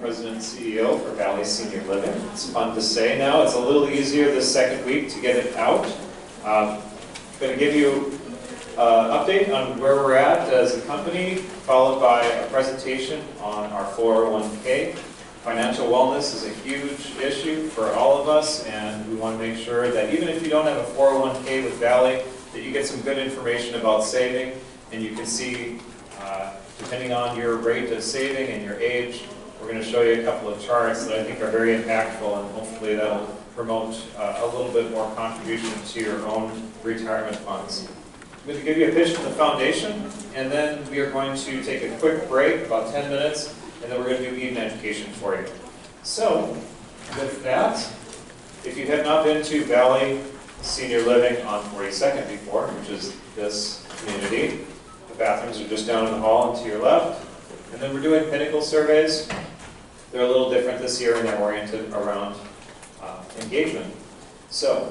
President and CEO for Valley Senior Living. It's fun to say now. It's a little easier this second week to get it out. I'm going to give you an update on where we're at as a company, followed by a presentation on our 401k. Financial wellness is a huge issue for all of us, and we want to make sure that even if you don't have a 401k with Valley, that you get some good information about saving, and you can see, depending on your rate of saving and your age, we're going to show you a couple of charts that I think are very impactful, and hopefully that will promote a little bit more contribution to your own retirement funds. I'm going to give you a pitch from the foundation, and then we are going to take a quick break, about 10 minutes, and then we're going to do evening education for you. So, with that, if you have not been to Valley Senior Living on 42nd before, which is this community, the bathrooms are just down in the hall and to your left. And then we're doing Pinnacle surveys. They're a little different this year, and they're oriented around engagement. So,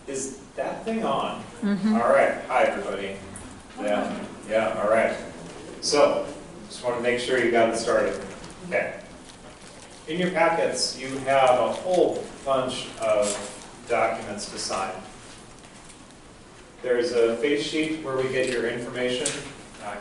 is that thing on? Mm-hmm. All right. Hi, everybody. Yeah, all right. So, just want to make sure you got it started. Okay. In your packets, you have a whole bunch of documents to sign. There's a face sheet where we get your information.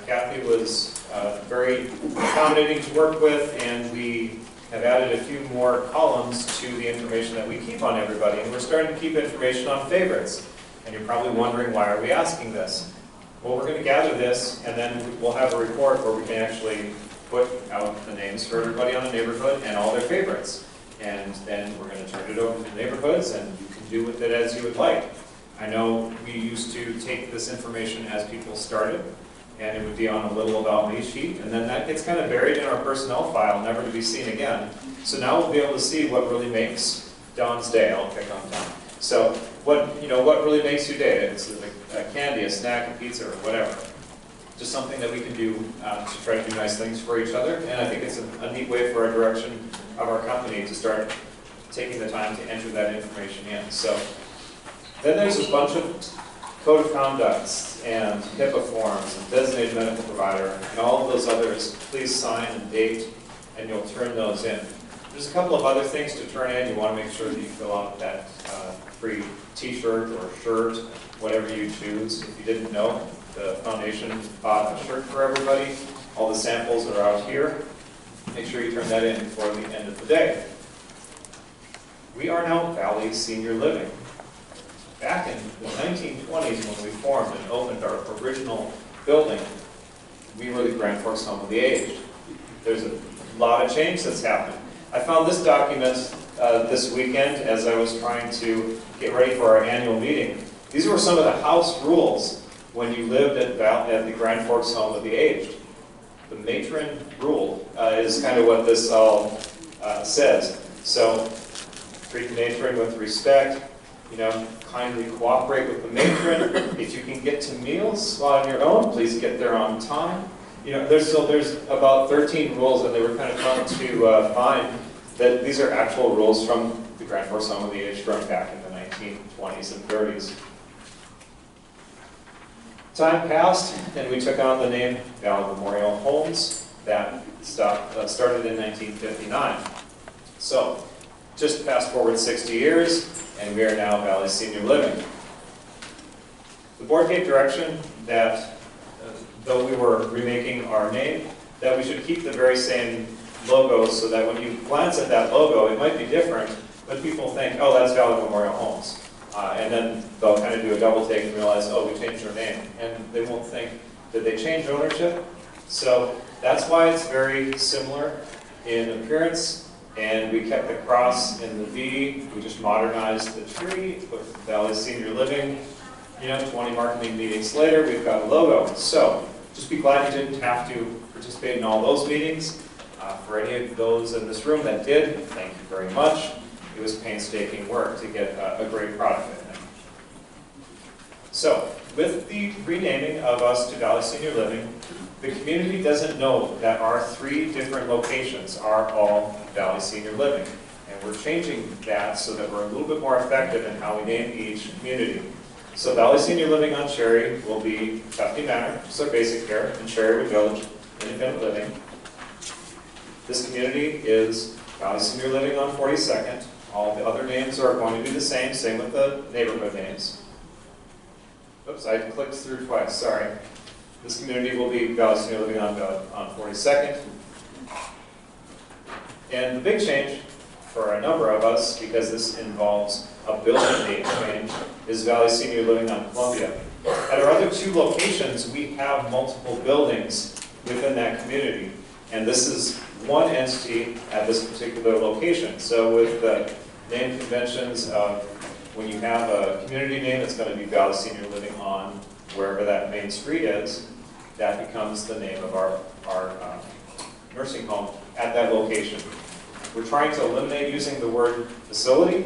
Kathy was very accommodating to work with, and we have added a few more columns to the information that we keep on everybody. And we're starting to keep information on favorites. And you're probably wondering, why are we asking this? Well, we're going to gather this, and then we'll have a report where we can actually put out the names for everybody on the neighborhood and all their favorites. And then we're going to turn it over to the neighborhoods, and you can do with it as you would like. I know we used to take this information as people started, and it would be on a little about me sheet, and then that gets kind of buried in our personnel file, never to be seen again. So now we'll be able to see what really makes Don's day. I'll pick on Don. So what really makes your day? It's like a candy, a snack, a pizza, or whatever. Just something that we can do to try to do nice things for each other. And I think it's a neat way for our direction of our company to start taking the time to enter that information in. So then there's a bunch of code of conducts and HIPAA forms and designated medical provider and all of those others. Please sign and date, and you'll turn those in. There's a couple of other things to turn in. You want to make sure that you fill out that free t-shirt or shirt, whatever you choose. If you didn't know, the foundation bought a shirt for everybody. All the samples are out here. Make sure you turn that in before the end of the day. We are now Valley Senior Living. Back in the 1920s, when we formed and opened our original building, we were the Grand Forks Home of the Aged. There's a lot of change that's happened. I found this document this weekend as I was trying to get ready for our annual meeting. These were some of the house rules when you lived at the Grand Forks Home of the Aged. The matron rule is kind of what this all says. So, treat the matron with respect, kindly cooperate with the matron. If you can get to meals on your own, please get there on time. There's about 13 rules, and they were kind of fun to find that these are actual rules from the Grand Forks Home of the Aged from back in the 1920s and 30s. Time passed, and we took on the name Valley Memorial Homes. That started in 1959. So, just fast forward 60 years, and we are now Valley Senior Living. The board gave direction that, though we were remaking our name, that we should keep the very same logo so that when you glance at that logo, it might be different, but people think, oh, that's Valley Memorial Homes. And then they'll kind of do a double take and realize, oh, we changed our name. And they won't think, did they change ownership? So that's why it's very similar in appearance. And we kept the cross in the V. We just modernized the tree with Valley Senior Living. 20 marketing meetings later, we've got a logo. So just be glad you didn't have to participate in all those meetings. For any of those in this room that did, thank you very much. It was painstaking work to get a great product in there. So, with the renaming of us to Valley Senior Living, the community doesn't know that our 3 different locations are all Valley Senior Living. And we're changing that so that we're a little bit more effective in how we name each community. So Valley Senior Living on Cherry will be Tufty Manor, which is our basic care, and Cherrywood Village, independent living. This community is Valley Senior Living on 42nd. All the other names are going to be the same with the neighborhood names. Oops, I clicked through twice, sorry. This community will be Valley Senior Living on 42nd. And the big change for a number of us, because this involves a building name change, is Valley Senior Living on Columbia. At our other two locations, we have multiple buildings within that community. And this is one entity at this particular location. So with the name conventions of when you have a community name, it's going to be Valley Senior Living on wherever that main street is, that becomes the name of our nursing home at that location. We're trying to eliminate using the word facility,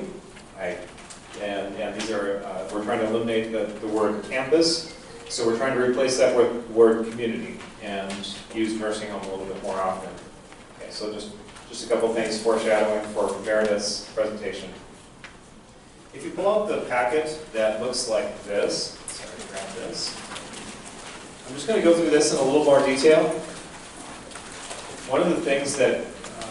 and these are, we're trying to eliminate the word campus, so we're trying to replace that with the word community and use nursing home a little bit more often. Okay, so just a couple things foreshadowing for Meredith's presentation. If you pull out the packet that looks like this, sorry, grab this. I'm just going to go through this in a little more detail. One of the things that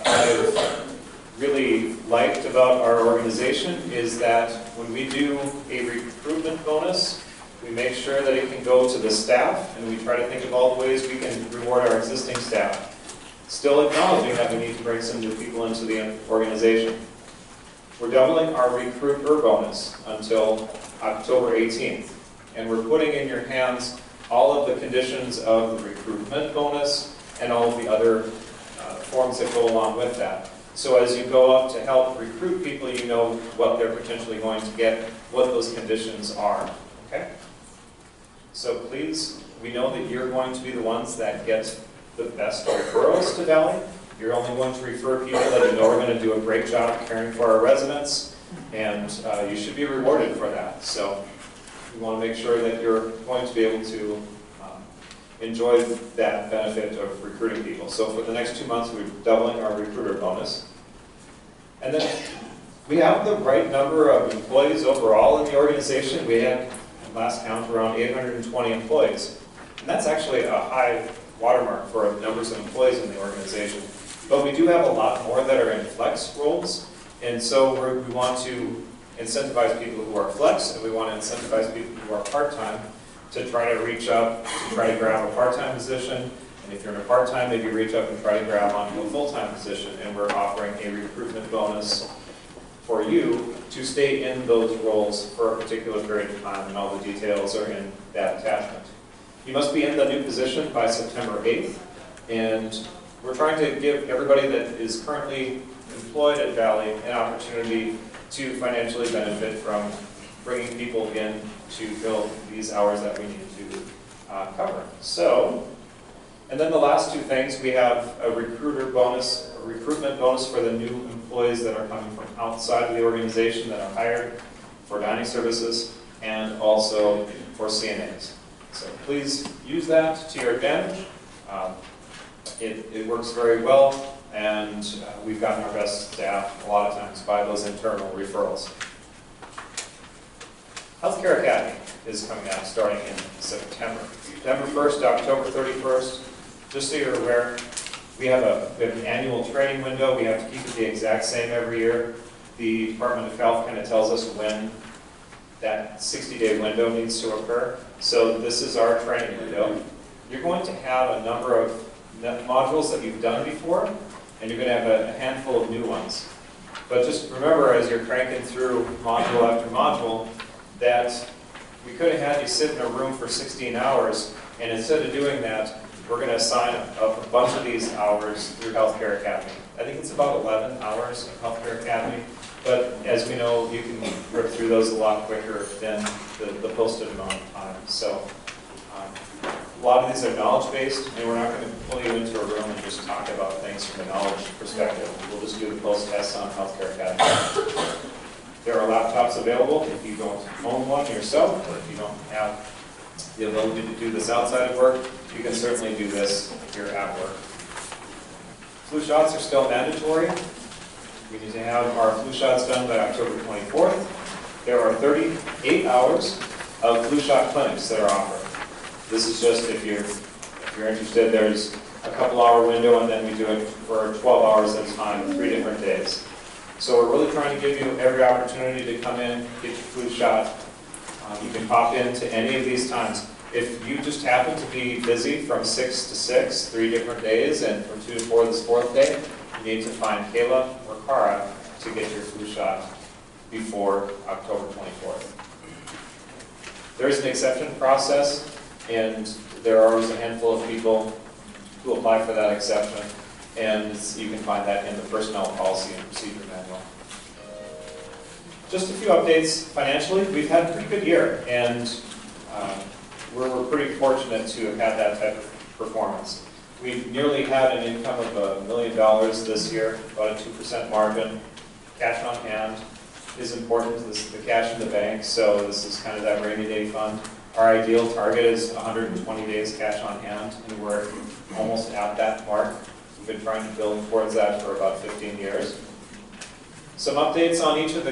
I've really liked about our organization is that when we do a recruitment bonus, we make sure that it can go to the staff, and we try to think of all the ways we can reward our existing staff, still acknowledging that we need to bring some new people into the organization. We're doubling our recruiter bonus until October 18th, and we're putting in your hands all of the conditions of the recruitment bonus and all of the other forms that go along with that. So as you go up to help recruit people, you know what they're potentially going to get, what those conditions are. Okay? So please, we know that you're going to be the ones that get the best referrals to Valley. You're only going to refer people that you know are going to do a great job caring for our residents, and you should be rewarded for that. So we want to make sure that you're going to be able to enjoy that benefit of recruiting people. So for the next 2 months, we're doubling our recruiter bonus. And then we have the right number of employees overall in the organization. We had, at last count, around 820 employees. And that's actually a high watermark for numbers of employees in the organization. But we do have a lot more that are in flex roles. And so we want to incentivize people who are flex, and we want to incentivize people who are part-time to try to reach up, to try to grab a part-time position. And if you're in a part-time, maybe reach up and try to grab onto a full-time position. And we're offering a recruitment bonus for you to stay in those roles for a particular period of time, and all the details are in that attachment. You must be in the new position by September 8th, and we're trying to give everybody that is currently employed at Valley an opportunity to financially benefit from bringing people in to fill these hours that we need to cover. So, and then the last two things, we have a recruitment bonus for the new employees that are coming from outside of the organization that are hired for dining services, and also for CNAs. So please use that to your advantage. It works very well, and we've gotten our best staff a lot of times by those internal referrals. Healthcare Academy is coming out starting in September. September 1st to October 31st. Just so you're aware, we have an annual training window. We have to keep it the exact same every year. The Department of Health kind of tells us when that 60-day window needs to occur. So this is our training window. You're going to have a number of modules that you've done before, and you're going to have a handful of new ones. But just remember, as you're cranking through module after module, that we could have had you sit in a room for 16 hours, and instead of doing that, we're going to assign a bunch of these hours through Healthcare Academy. I think it's about 11 hours of Healthcare Academy, but as we know, you can rip through those a lot quicker than the posted amount of time. So a lot of these are knowledge-based, and we're not going to pull you into a room and just talk about things from a knowledge perspective. We'll just do the post-tests on Healthcare Academy. There are laptops available if you don't own one yourself, or if you don't have the ability to do this outside of work. You can certainly do this here at work. Flu shots are still mandatory. We need to have our flu shots done by October 24th. There are 38 hours of flu shot clinics that are offered. This is just if you're interested. There's a couple-hour window, and then we do it for 12 hours at a time, 3 different days. So we're really trying to give you every opportunity to come in, get your flu shot. You can pop into any of these times. If you just happen to be busy from 6 to 6, 3 different days, and from 2 to 4 this 4th day, you need to find Kayla or Cara to get your flu shot before October 24th. There is an exception process, and there are always a handful of people who apply for that exception, and you can find that in the personnel policy and procedure manual. Just a few updates financially. We've had a pretty good year, and we're pretty fortunate to have had that type of performance. We've nearly had an income of $1 million this year, about a 2% margin. Cash on hand is important. This is the cash in the bank, so this is kind of that rainy day fund. Our ideal target is 120 days cash on hand, and we're almost at that mark. We've been trying to build towards that for about 15 years. Some updates on each of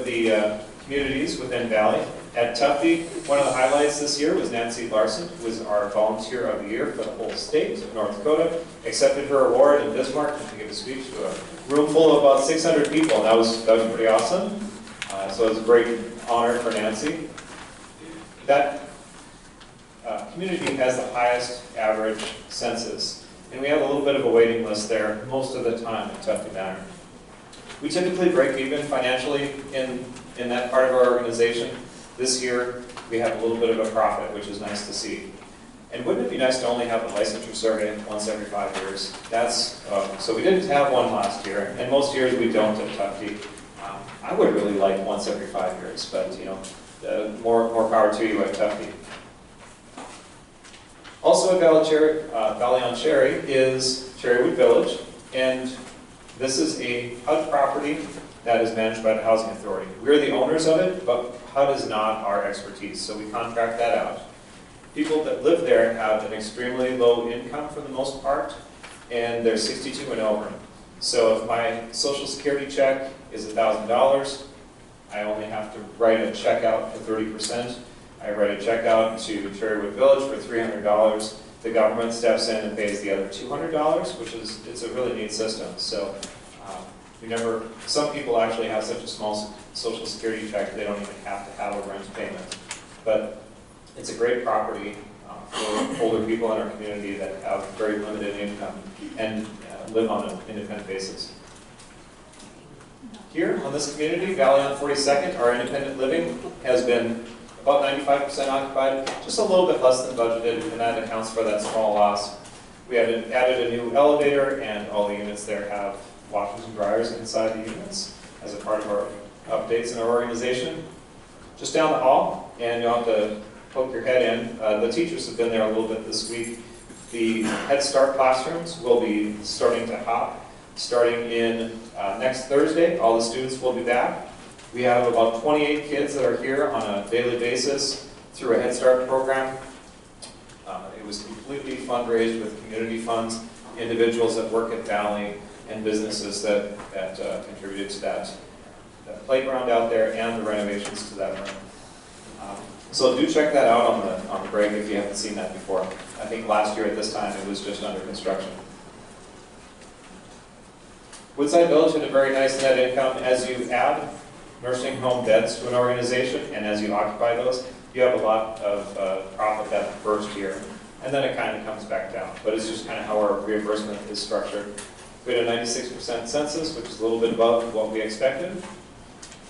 the communities within Valley. At Tufte, one of the highlights this year was Nancy Larson, who was our Volunteer of the Year for the whole state of North Dakota, accepted her award in Bismarck to give a speech to a room full of about 600 people, and that was pretty awesome. So it was a great honor for Nancy. That community has the highest average census, and we have a little bit of a waiting list there most of the time at Tufte Manor. We typically break even financially in that part of our organization. This year, we have a little bit of a profit, which is nice to see. And wouldn't it be nice to only have a licensure survey once every 5 years? So we didn't have one last year, and most years we don't at Tufte. I would really like once every 5 years, but more power to you at Tufte. Also at Valley on Cherry is Cherrywood Village, and this is a HUD property that is managed by the Housing Authority. We're the owners of it, but HUD is not our expertise, so we contract that out. People that live there have an extremely low income for the most part, and they're 62 and over. So if my Social Security check is $1,000, I only have to write a check out for 30%. I write a check out to Cherrywood Village for $300. The government steps in and pays the other $200, which is, it's a really neat system. So some people actually have such a small Social Security check they don't even have to have a rent payment. But it's a great property for older people in our community that have very limited income and live on an independent basis. Here on this community, Valley on 42nd, our independent living has been about 95% occupied, just a little bit less than budgeted, and that accounts for that small loss. We added a new elevator, and all the units there have washers and dryers inside the units as a part of our updates in our organization. Just down the hall, and you'll have to poke your head in. The teachers have been there a little bit this week. The Head Start classrooms will be starting to hop. Starting in next Thursday, all the students will be back. We have about 28 kids that are here on a daily basis through a Head Start program. It was completely fundraised with community funds, individuals that work at Valley, and businesses that contributed to that playground out there and the renovations to that room. So do check that out on the break if you haven't seen that before. I think last year at this time it was just under construction. Woodside Village had a very nice net income. As you add nursing home beds to an organization and as you occupy those, you have a lot of profit that first year. And then it kind of comes back down. But it's just kind of how our reimbursement is structured. We had a 96% census, which is a little bit above what we expected.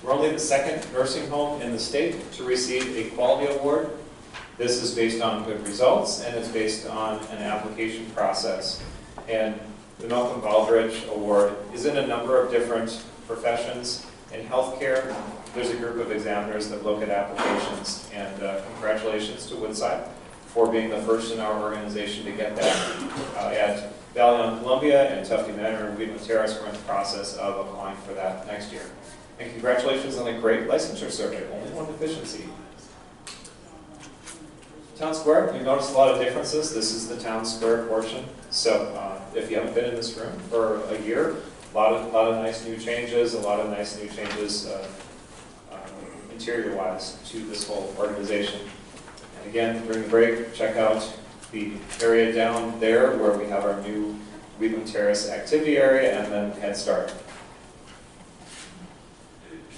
We're only the second nursing home in the state to receive a quality award. This is based on good results, and it's based on an application process. And the Malcolm Baldrige Award is in a number of different professions. In healthcare, there's a group of examiners that look at applications, and congratulations to Woodside for being the first in our organization to get that. At Valley on Columbia and Tufte Manor and Wheatland Terrace, we're in the process of applying for that next year. And congratulations on a great licensure survey, only one deficiency. Town Square, you've noticed a lot of differences. This is the Town Square portion. So if you haven't been in this room for a year, a lot of nice new changes, interior-wise to this whole organization. And again, during the break, check out the area down there where we have our new Wheatland Terrace activity area, and then Head Start.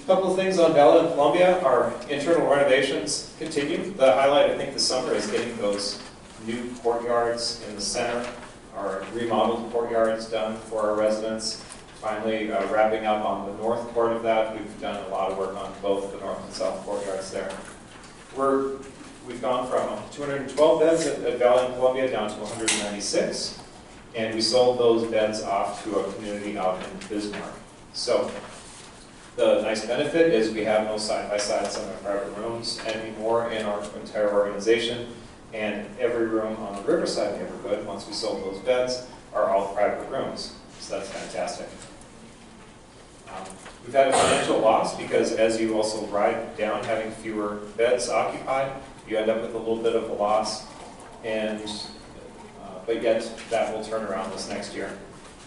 A couple of things on Valley and Columbia. Our internal renovations continue. The highlight, I think, this summer is getting those new courtyards in the center, our remodeled courtyards done for our residents. Finally, wrapping up on the north court of that. We've done a lot of work on both the north and south courtyards there. We've gone from 212 beds at Valley and Columbia down to 196, and we sold those beds off to a community out in Bismarck. So the nice benefit is we have no side-by-side semi-private rooms anymore in our entire organization, and every room on the Riverside neighborhood, once we sold those beds, are all private rooms. So that's fantastic. We've had a financial loss because as you also ride down having fewer beds occupied, you end up with a little bit of a loss, and but yet that will turn around this next year.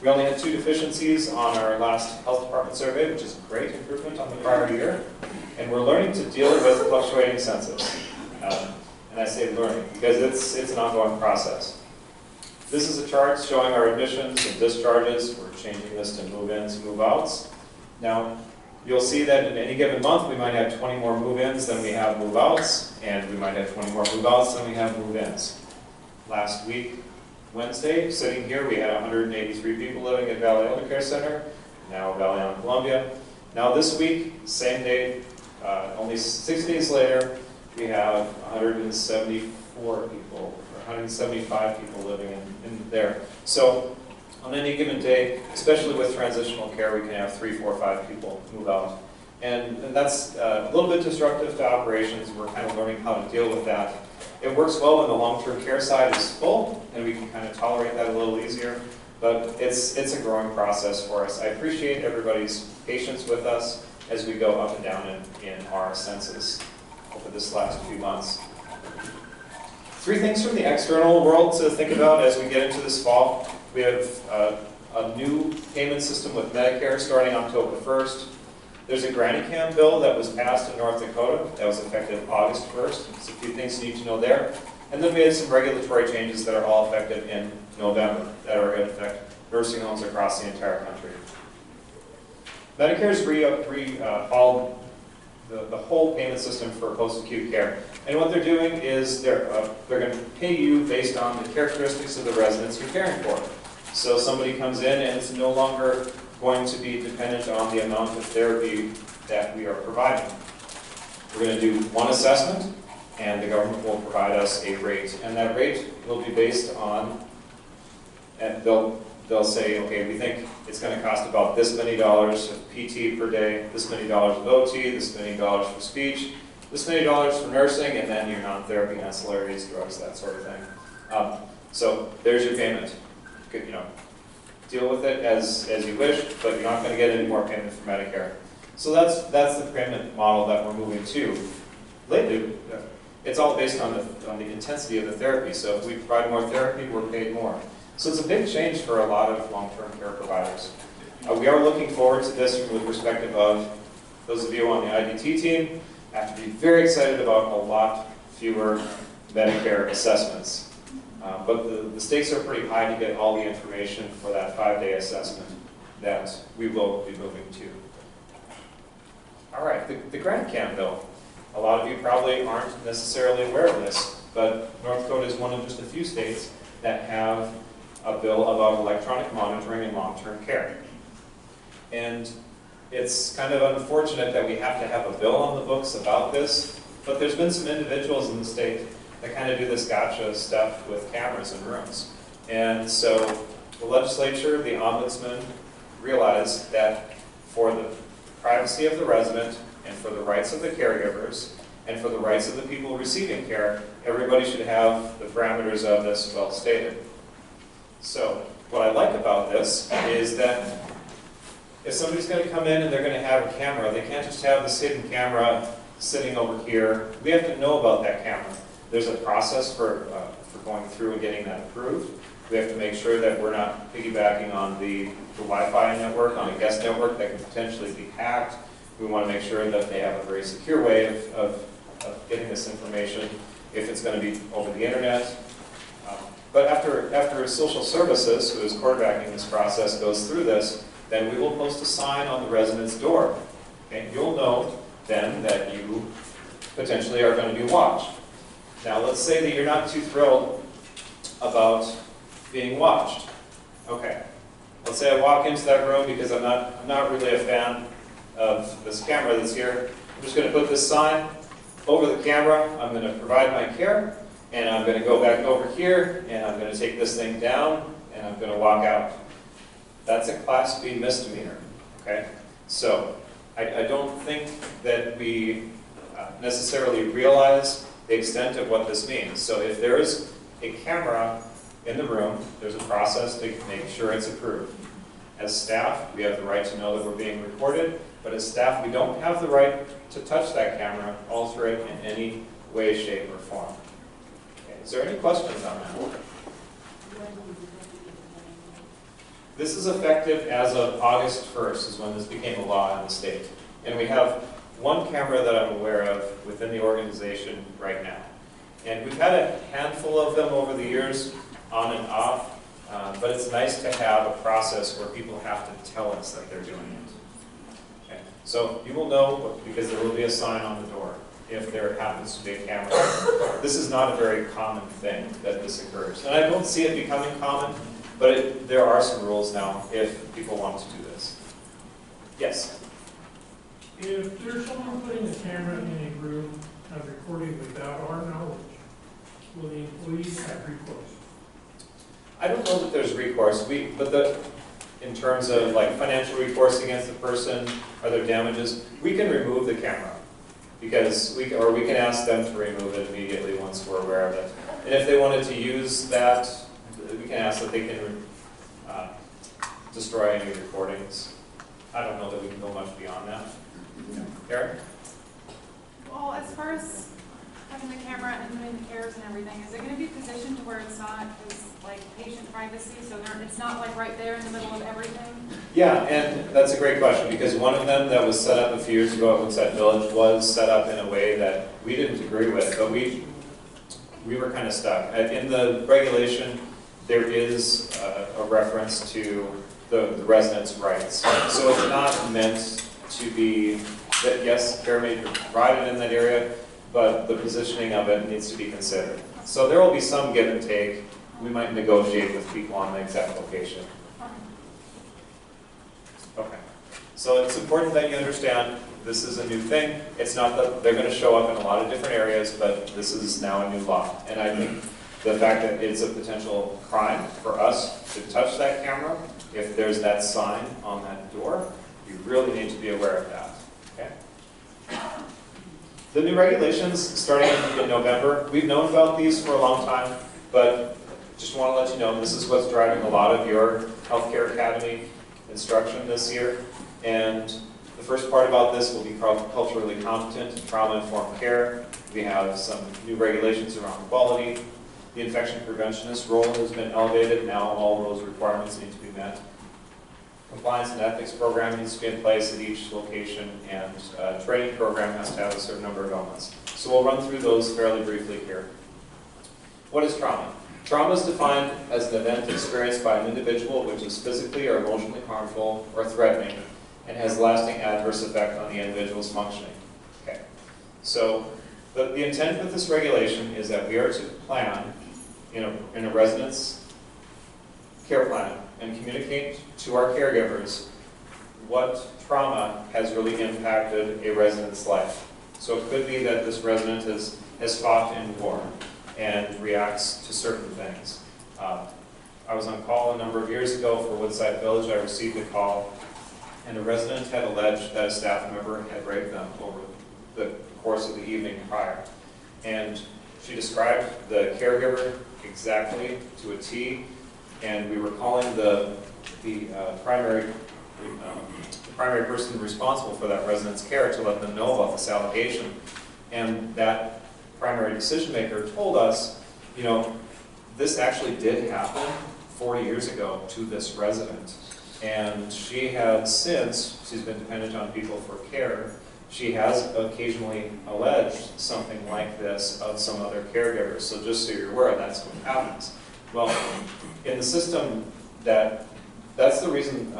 We only had 2 deficiencies on our last health department survey, which is a great improvement on the prior year, and we're learning to deal with fluctuating census. And I say learning because it's an ongoing process. This is a chart showing our admissions and discharges. We're changing this to move-ins, move-outs. Now, you'll see that in any given month we might have 20 more move-ins than we have move-outs, and we might have 20 more move-outs than we have move-ins. Last week, Wednesday, sitting here, we had 183 people living at Valley Elder Care Center, now Valley on Columbia. Now this week, same day, only 6 days later, we have 174 people, or 175 people living in there. So on any given day, especially with transitional care, we can have 3, 4, 5 people move out. And that's a little bit disruptive to operations. We're kind of learning how to deal with that. It works well when the long-term care side is full, and we can kind of tolerate that a little easier. But it's a growing process for us. I appreciate everybody's patience with us as we go up and down in our census over this last few months. 3 things from the external world to think about as we get into this fall. We have a new payment system with Medicare starting October 1st. There's a GrannyCam bill that was passed in North Dakota that was effective August 1st. There's a few things you need to know there. And then we had some regulatory changes that are all effective in November that are going to affect nursing homes across the entire country. Medicare's overhauled the whole payment system for post-acute care. And what they're doing is they're going to pay you based on the characteristics of the residents you're caring for. So somebody comes in and it's no longer going to be dependent on the amount of therapy that we are providing. We're going to do one assessment, and the government will provide us a rate. And that rate will be based on, and they'll say, okay, we think it's going to cost about this many dollars of PT per day, this many dollars of OT, this many dollars for speech, this many dollars for nursing, and then your non-therapy ancillaries, drugs, that sort of thing. So there's your payment. You know, deal with it as you wish, but you're not going to get any more payment from Medicare. So that's the payment model that we're moving to. Lately, it's all based on the intensity of the therapy. So if we provide more therapy, we're paid more. So it's a big change for a lot of long-term care providers. We are looking forward to this from the perspective of those of you on the IDT team. Have to be very excited about a lot fewer Medicare assessments. But the stakes are pretty high to get all the information for that 5-day assessment that we will be moving to. All right, the GrannyCam bill. A lot of you probably aren't necessarily aware of this, but North Dakota is one of just a few states that have a bill about electronic monitoring in long-term care. And it's kind of unfortunate that we have to have a bill on the books about this, but there's been some individuals in the state that kind of do this gotcha stuff with cameras in rooms. And so the legislature, the ombudsman, realized that for the privacy of the resident and for the rights of the caregivers and for the rights of the people receiving care, everybody should have the parameters of this well stated. So what I like about this is that if somebody's going to come in and they're going to have a camera, they can't just have this hidden camera sitting over here. We have to know about that camera. There's a process for going through and getting that approved. We have to make sure that we're not piggybacking on the Wi-Fi network, on a guest network that can potentially be hacked. We want to make sure that they have a very secure way of getting this information. If it's going to be over the internet, But after social services, who is quarterbacking this process, goes through this, then we will post a sign on the resident's door. Okay? You'll know then that you potentially are going to be watched. Now let's say that you're not too thrilled about being watched. Okay. Let's say I walk into that room because I'm not really a fan of this camera that's here. I'm just going to put this sign over the camera. I'm going to provide my care, and I'm going to go back over here, and I'm going to take this thing down, and I'm going to walk out. That's a Class B misdemeanor. Okay? So I don't think that we necessarily realize the extent of what this means. So if there is a camera in the room, there's a process to make sure it's approved. As staff, we have the right to know that we're being recorded, but as staff, we don't have the right to touch that camera, alter it in any way, shape, or form. Okay. Is there any questions on that? This is effective as of August 1st, is when this became a law in the state. And we have one camera that I'm aware of within the organization right now. And we've had a handful of them over the years, on and off, but it's nice to have a process where people have to tell us that they're doing it. Okay. So you will know, because there will be a sign on the door, if there happens to be a camera. This is not a very common thing that this occurs. And I don't see it becoming common, but there are some rules now if people want to do this. Yes? If there's someone putting a camera in a room and recording without our knowledge, will the employees have recourse? I don't know that there's recourse. In terms of like financial recourse against the person, are there damages? We can remove the camera because we can ask them to remove it immediately once we're aware of it. And if they wanted to use that, we can ask that they can destroy any recordings. I don't know that we can go much beyond that. Karen? Well, as far as having the camera and doing the cares and everything, is it going to be positioned to where it's not as like patient privacy, so it's not like right there in the middle of everything? Yeah, and that's a great question, because one of them that was set up a few years ago at Woodside Village was set up in a way that we didn't agree with, but we were kind of stuck. In the regulation, there is a reference to the residents' rights. So it's not meant to be that, yes, care may be provided in that area, but the positioning of it needs to be considered. So there will be some give and take. We might negotiate with people on the exact location. Okay. So it's important that you understand this is a new thing. It's not that they're going to show up in a lot of different areas, but this is now a new law. And I think the fact that it's a potential crime for us to touch that camera, if there's that sign on that door, you really need to be aware of that. Okay? The new regulations starting in November, we've known about these for a long time, but just want to let you know this is what's driving a lot of your Healthcare Academy instruction this year. And the first part about this will be culturally competent, trauma-informed care. We have some new regulations around quality. The infection preventionist role has been elevated. Now all those requirements need to be met. Compliance and ethics program needs to be in place at each location, and training program has to have a certain number of elements. So we'll run through those fairly briefly here. What is trauma? Trauma is defined as an event experienced by an individual which is physically or emotionally harmful or threatening and has lasting adverse effect on the individual's functioning. Okay. So the intent with this regulation is that we are to plan in a residence care plan and communicate to our caregivers what trauma has really impacted a resident's life. So it could be that this resident has fought in war and reacts to certain things. I was on call a number of years ago for Woodside Village. I received a call, and a resident had alleged that a staff member had raped them over the course of the evening prior. And she described the caregiver exactly to a T, and we were calling the primary person responsible for that resident's care to let them know about this allegation. And that primary decision maker told us, this actually did happen 40 years ago to this resident. And she had since, she's been dependent on people for care, she has occasionally alleged something like this of some other caregivers. So just so you're aware, that's what happens. Well, in the system that's the reason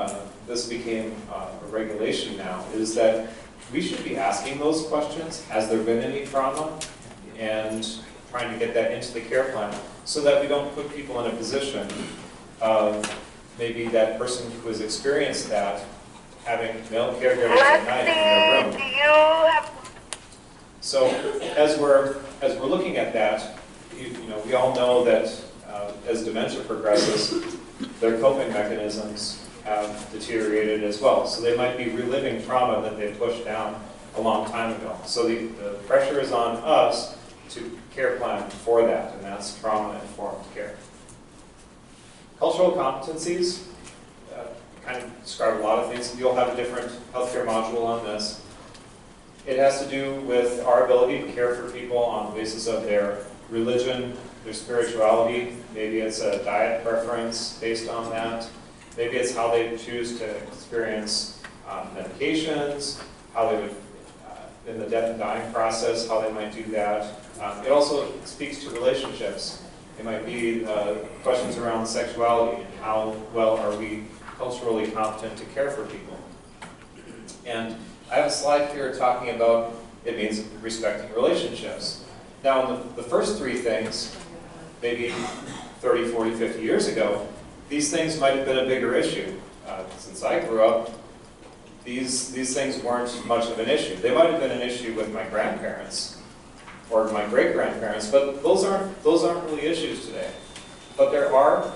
this became a regulation now, is that we should be asking those questions. Has there been any trauma? And trying to get that into the care plan so that we don't put people in a position of maybe that person who has experienced that having male caregivers at night in their room. So as we're looking at that, we all know that as dementia progresses, their coping mechanisms have deteriorated as well. So they might be reliving trauma that they pushed down a long time ago. So the pressure is on us to care plan for that, and that's trauma-informed care. Cultural competencies kind of describe a lot of things. You'll have a different healthcare module on this. It has to do with our ability to care for people on the basis of their religion, their spirituality. Maybe it's a diet preference based on that. Maybe it's how they choose to experience medications, how they would, in the death and dying process, how they might do that. It also speaks to relationships. It might be questions around sexuality and how well are we culturally competent to care for people. And I have a slide here talking about it means respecting relationships. Now, in the first three things, maybe 30, 40, 50 years ago, these things might have been a bigger issue. Since I grew up, these things weren't much of an issue. They might have been an issue with my grandparents or my great-grandparents, but those aren't really issues today. But there are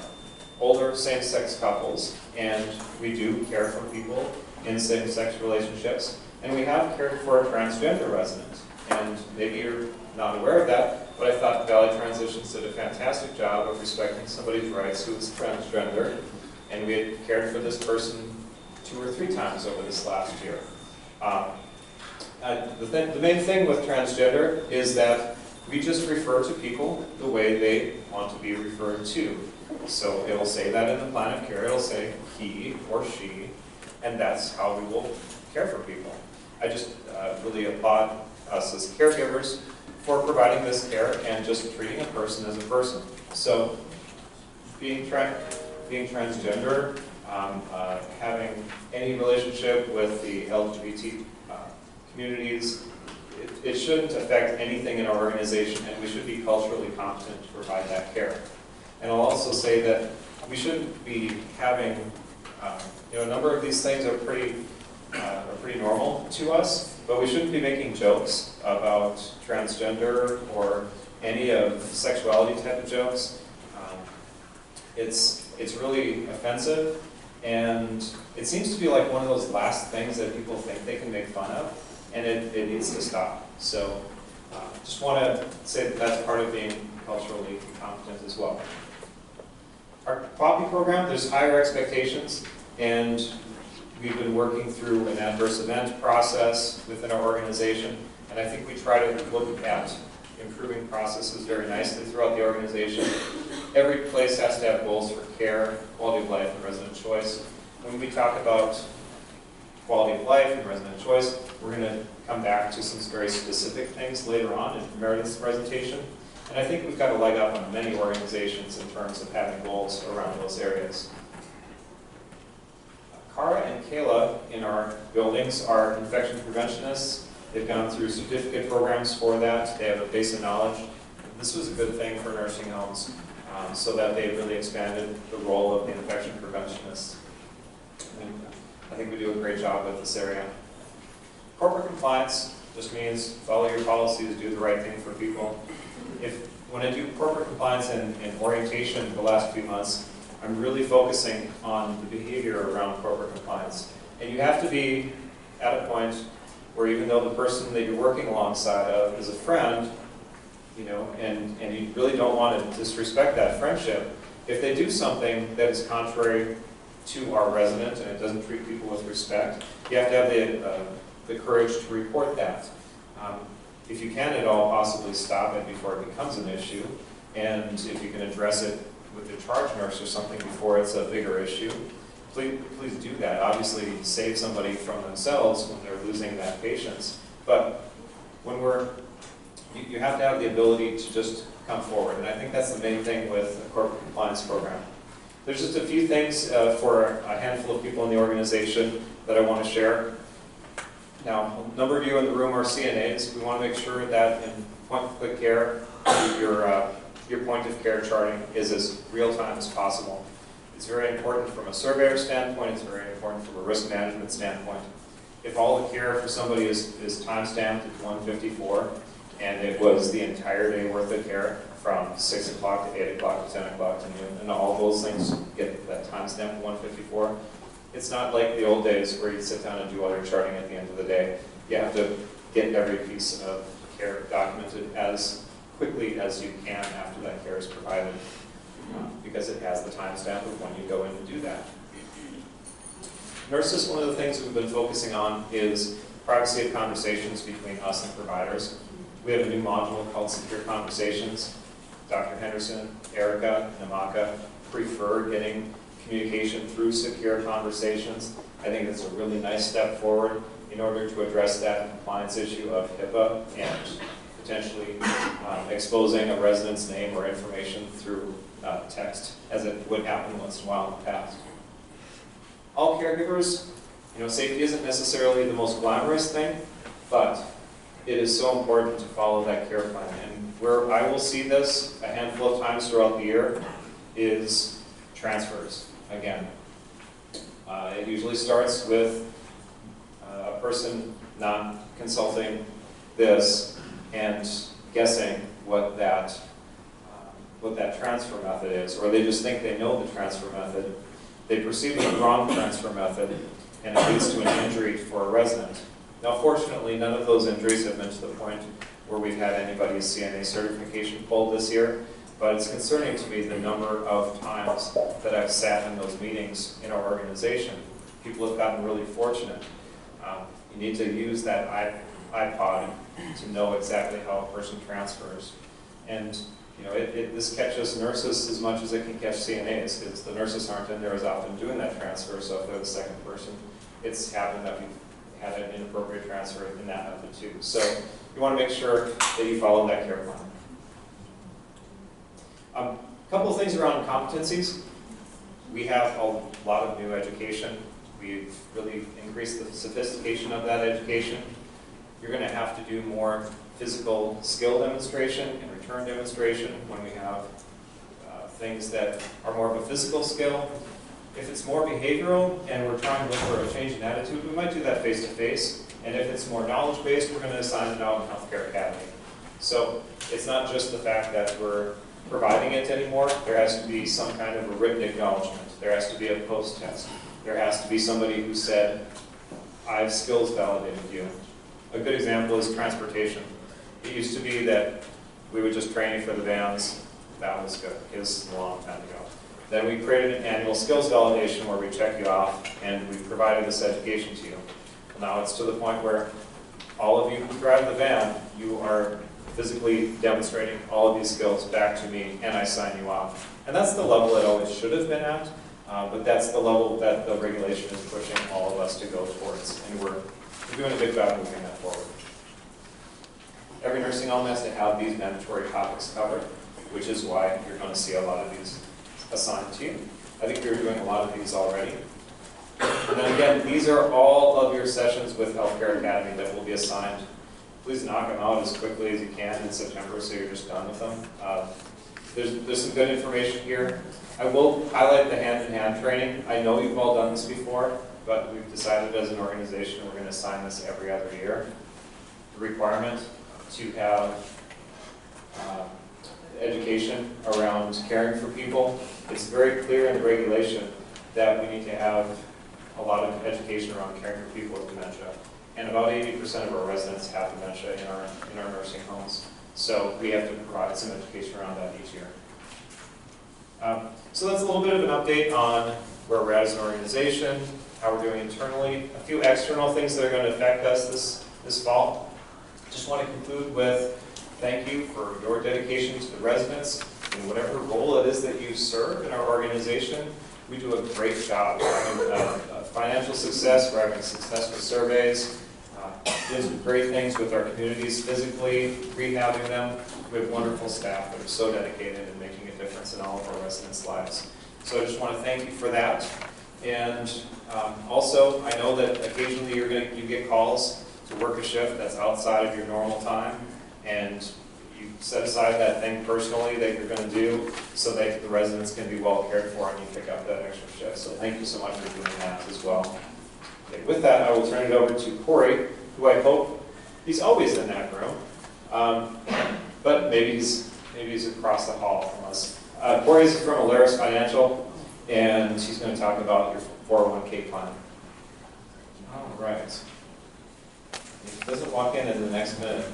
older same-sex couples, and we do care for people in same-sex relationships, and we have cared for a transgender resident. And maybe you're not aware of that, but I thought Valley Transitions did a fantastic job of respecting somebody's rights who is transgender, and we had cared for this person 2 or 3 times over this last year. The main thing with transgender is that we just refer to people the way they want to be referred to. So it'll say that in the plan of care, it'll say he or she, and that's how we will care for people. I just really applaud us as caregivers for providing this care and just treating a person as a person. So being transgender, having any relationship with the LGBT communities, it shouldn't affect anything in our organization, and we should be culturally competent to provide that care. And I'll also say that we shouldn't be having, a number of these things are pretty normal to us, but we shouldn't be making jokes about transgender or any of sexuality type of jokes. It's really offensive, and it seems to be like one of those last things that people think they can make fun of, and it needs to stop. So just want to say that that's part of being culturally competent as well. Our POPI program, there's higher expectations, and we've been working through an adverse event process within our organization, and I think we try to look at improving processes very nicely throughout the organization. Every place has to have goals for care, quality of life, and resident choice. When we talk about quality of life and resident choice, we're going to come back to some very specific things later on in Meredith's presentation. And I think we've got a leg up on many organizations in terms of having goals around those areas. Cara and Kayla in our buildings are infection preventionists. They've gone through certificate programs for that. They have a base of knowledge. This was a good thing for nursing homes, so that they really expanded the role of the infection preventionists. And I think we do a great job with this area. Corporate compliance just means follow your policies, do the right thing for people. When I do corporate compliance and orientation the last few months, I'm really focusing on the behavior around corporate compliance. And you have to be at a point where even though the person that you're working alongside of is a friend, and you really don't want to disrespect that friendship, if they do something that is contrary to our resident and it doesn't treat people with respect, you have to have the courage to report that. If you can at all, possibly stop it before it becomes an issue, and if you can address it with the charge nurse or something before it's a bigger issue, please do that. Obviously, save somebody from themselves when they're losing that patience. But when we're you have to have the ability to just come forward. And I think that's the main thing with a corporate compliance program. There's just a few things for a handful of people in the organization that I want to share. Now, a number of you in the room are CNAs. We want to make sure that in point-of-click care, your point-of-care charting is as real-time as possible. It's very important from a surveyor standpoint. It's very important from a risk management standpoint. If all the care for somebody is time-stamped at 1:54, and it was the entire day worth of care from 6 o'clock to 8 o'clock to 10 o'clock to noon, and all those things get that time-stamp at 1:54, it's not like the old days where you sit down and do all your charting at the end of the day. You have to get every piece of care documented as quickly as you can after that care is provided, because it has the timestamp of when you go in and do that. Nurses, one of the things we've been focusing on is privacy of conversations between us and providers. We have a new module called Secure Conversations. Dr. Henderson, Erica, and Amaka prefer getting communication through secure conversations. I think that's a really nice step forward in order to address that compliance issue of HIPAA and potentially exposing a resident's name or information through text, as it would happen once in a while in the past. All caregivers, safety isn't necessarily the most glamorous thing, but it is so important to follow that care plan. And where I will see this a handful of times throughout the year is transfers. Again, it usually starts with a person not consulting this and guessing what that transfer method is, or they just think they know the transfer method. They proceed with the wrong transfer method, and it leads to an injury for a resident. Now, fortunately, none of those injuries have been to the point where we've had anybody's CNA certification pulled this year, but it's concerning to me the number of times that I've sat in those meetings in our organization. People have gotten really fortunate. You need to use that iPod to know exactly how a person transfers. And this catches nurses as much as it can catch CNAs, because the nurses aren't in there as often doing that transfer, so if they're the second person, it's happened that we've had an inappropriate transfer in that method too. So you want to make sure that you follow that care plan. A couple of things around competencies. We have a lot of new education. We've really increased the sophistication of that education. You're going to have to do more physical skill demonstration and return demonstration when we have things that are more of a physical skill. If it's more behavioral and we're trying to look for a change in attitude, we might do that face-to-face. And if it's more knowledge-based, we're going to assign it out in Healthcare Academy. So it's not just the fact that we're providing it anymore. There has to be some kind of a written acknowledgement. There has to be a post-test. There has to be somebody who said, I've skills validated you. A good example is transportation. It used to be that we would just train you for the vans. That was good. It was a long time ago. Then we created an annual skills validation where we check you off and we provided this education to you. Well, now it's to the point where all of you who drive the van, you are physically demonstrating all of these skills back to me and I sign you off. And that's the level it always should have been at, but that's the level that the regulation is pushing all of us to go towards. And we're doing a good job moving that forward. Every nursing home has to have these mandatory topics covered, which is why you're going to see a lot of these assigned to you. I think you're doing a lot of these already. And then again, these are all of your sessions with Healthcare Academy that will be assigned. Please knock them out as quickly as you can in September so you're just done with them. There's some good information here. I will highlight the hand-in-hand training. I know you've all done this before, but we've decided as an organization we're going to assign this every other year. The requirement to have education around caring for people. It's very clear in the regulation that we need to have a lot of education around caring for people with dementia. And about 80% of our residents have dementia in our nursing homes. So we have to provide some education around that each year. So that's a little bit of an update on where we're at as an organization, how we're doing internally, a few external things that are going to affect us this fall. Just want to conclude with thank you for your dedication to the residents in whatever role it is that you serve in our organization. We do a great job. We're having financial success, we're having successful surveys, doing great things with our communities, physically rehabbing them. We have wonderful staff that are so dedicated in making a difference in all of our residents' lives. So I just want to thank you for that. And also, I know that occasionally you get calls to work a shift that's outside of your normal time, and you set aside that thing personally that you're going to do so that the residents can be well cared for and you pick up that extra shift. So thank you so much for doing that as well. Okay, with that, I will turn it over to Corey, who I hope he's always in that room, but maybe he's across the hall from us. Corey's from Alaris Financial, and he's going to talk about your 401k plan. All right. He doesn't walk in the next minute.